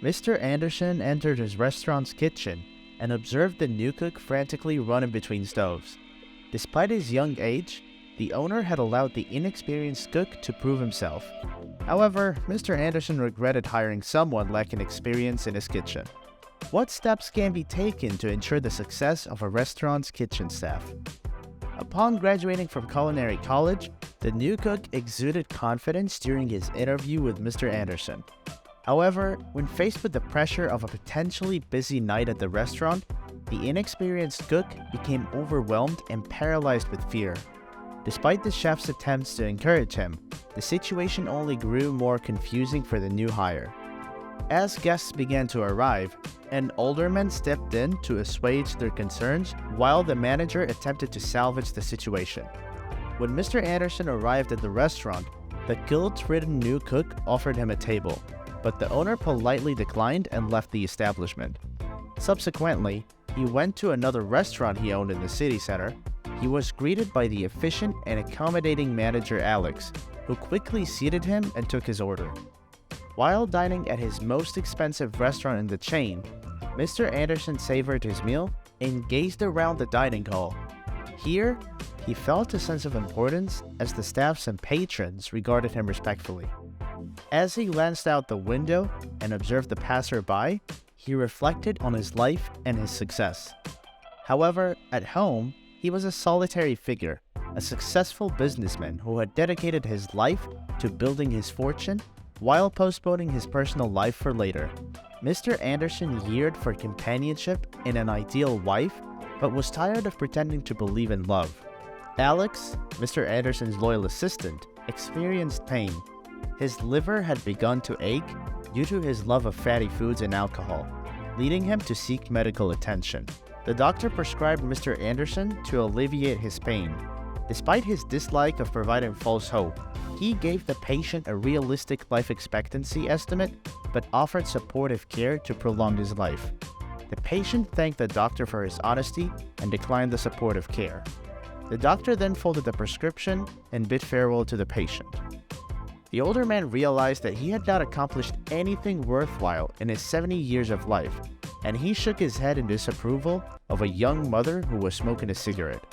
Mr. Anderson entered his restaurant's kitchen and observed the new cook frantically running between stoves. Despite his young age, the owner had allowed the inexperienced cook to prove himself. However, Mr. Anderson regretted hiring someone lacking experience in his kitchen. What steps can be taken to ensure the success of a restaurant's kitchen staff? Upon graduating from culinary college, the new cook exuded confidence during his interview with Mr. Anderson. However, when faced with the pressure of a potentially busy night at the restaurant, the inexperienced cook became overwhelmed and paralyzed with fear. Despite the chef's attempts to encourage him, the situation only grew more confusing for the new hire. As guests began to arrive, an older man stepped in to assuage their concerns while the manager attempted to salvage the situation. When Mr. Anderson arrived at the restaurant, the guilt-ridden new cook offered him a table, but the owner politely declined and left the establishment. Subsequently, he went to another restaurant he owned in the city center. He was greeted by the efficient and accommodating manager Alex, who quickly seated him and took his order. While dining at his most expensive restaurant in the chain, Mr. Anderson savored his meal and gazed around the dining hall. Here, he felt a sense of importance as the staffs and patrons regarded him respectfully. As he glanced out the window and observed the passerby, he reflected on his life and his success. However, at home, he was a solitary figure, a successful businessman who had dedicated his life to building his fortune while postponing his personal life for later. Mr. Anderson yearned for companionship and an ideal wife, but was tired of pretending to believe in love. Alex, Mr. Anderson's loyal assistant, experienced pain. His liver had begun to ache due to his love of fatty foods and alcohol, leading him to seek medical attention. The doctor prescribed Mr. Anderson to alleviate his pain. Despite his dislike of providing false hope, he gave the patient a realistic life expectancy estimate, but offered supportive care to prolong his life. The patient thanked the doctor for his honesty and declined the supportive care. The doctor then folded the prescription and bid farewell to the patient. The older man realized that he had not accomplished anything worthwhile in his 70 years of life, and he shook his head in disapproval of a young mother who was smoking a cigarette.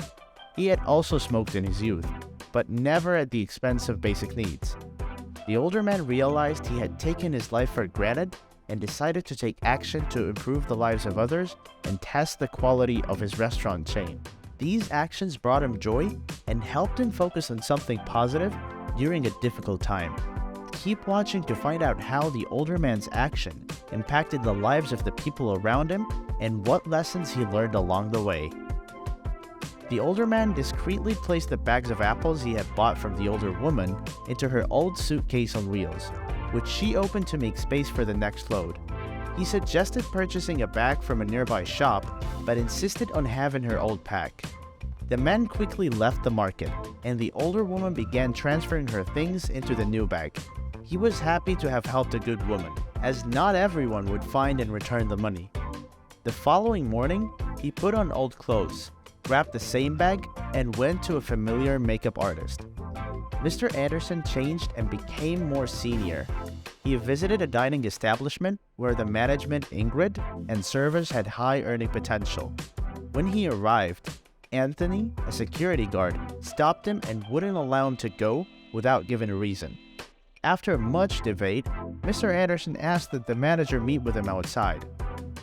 He had also smoked in his youth, but never at the expense of basic needs. The older man realized he had taken his life for granted and decided to take action to improve the lives of others and test the quality of his restaurant chain. These actions brought him joy and helped him focus on something positive during a difficult time. Keep watching to find out how the older man's action impacted the lives of the people around him and what lessons he learned along the way. The older man discreetly placed the bags of apples he had bought from the older woman into her old suitcase on wheels, which she opened to make space for the next load. He suggested purchasing a bag from a nearby shop, but insisted on having her old pack. The man quickly left the market, and the older woman began transferring her things into the new bag. He was happy to have helped a good woman, as not everyone would find and return the money. The following morning, he put on old clothes, grabbed the same bag, and went to a familiar makeup artist. Mr. Anderson changed and became more senior. He visited a dining establishment where the management, Ingrid, and servers had high earning potential. When he arrived, Anthony, a security guard, stopped him and wouldn't allow him to go without giving a reason. After much debate, Mr. Anderson asked that the manager meet with him outside,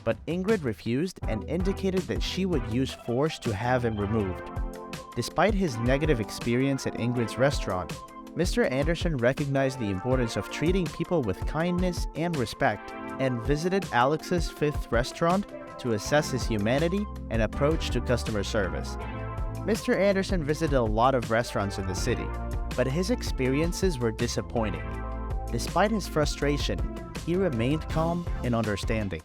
but Ingrid refused and indicated that she would use force to have him removed. Despite his negative experience at Ingrid's restaurant, Mr. Anderson recognized the importance of treating people with kindness and respect and visited Alex's fifth restaurant to assess his humanity and approach to customer service. Mr. Anderson visited a lot of restaurants in the city, but his experiences were disappointing. Despite his frustration, he remained calm and understanding.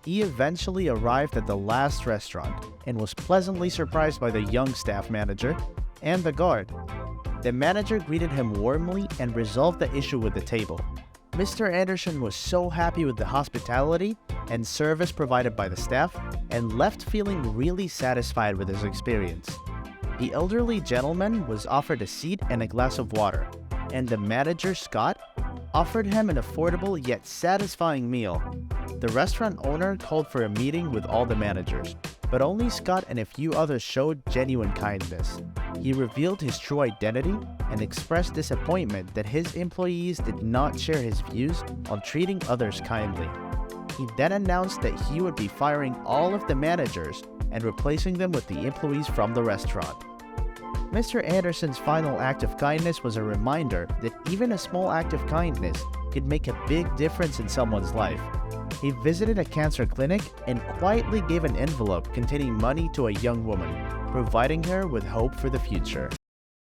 He eventually arrived at the last restaurant and was pleasantly surprised by the young staff manager and the guard. The manager greeted him warmly and resolved the issue with the table. Mr. Anderson was so happy with the hospitality and service provided by the staff and left feeling really satisfied with his experience. The elderly gentleman was offered a seat and a glass of water, and the manager, Scott, offered him an affordable yet satisfying meal. The restaurant owner called for a meeting with all the managers, but only Scott and a few others showed genuine kindness. He revealed his true identity and expressed disappointment that his employees did not share his views on treating others kindly. He then announced that he would be firing all of the managers and replacing them with the employees from the restaurant. Mr. Anderson's final act of kindness was a reminder that even a small act of kindness could make a big difference in someone's life. He visited a cancer clinic and quietly gave an envelope containing money to a young woman, providing her with hope for the future.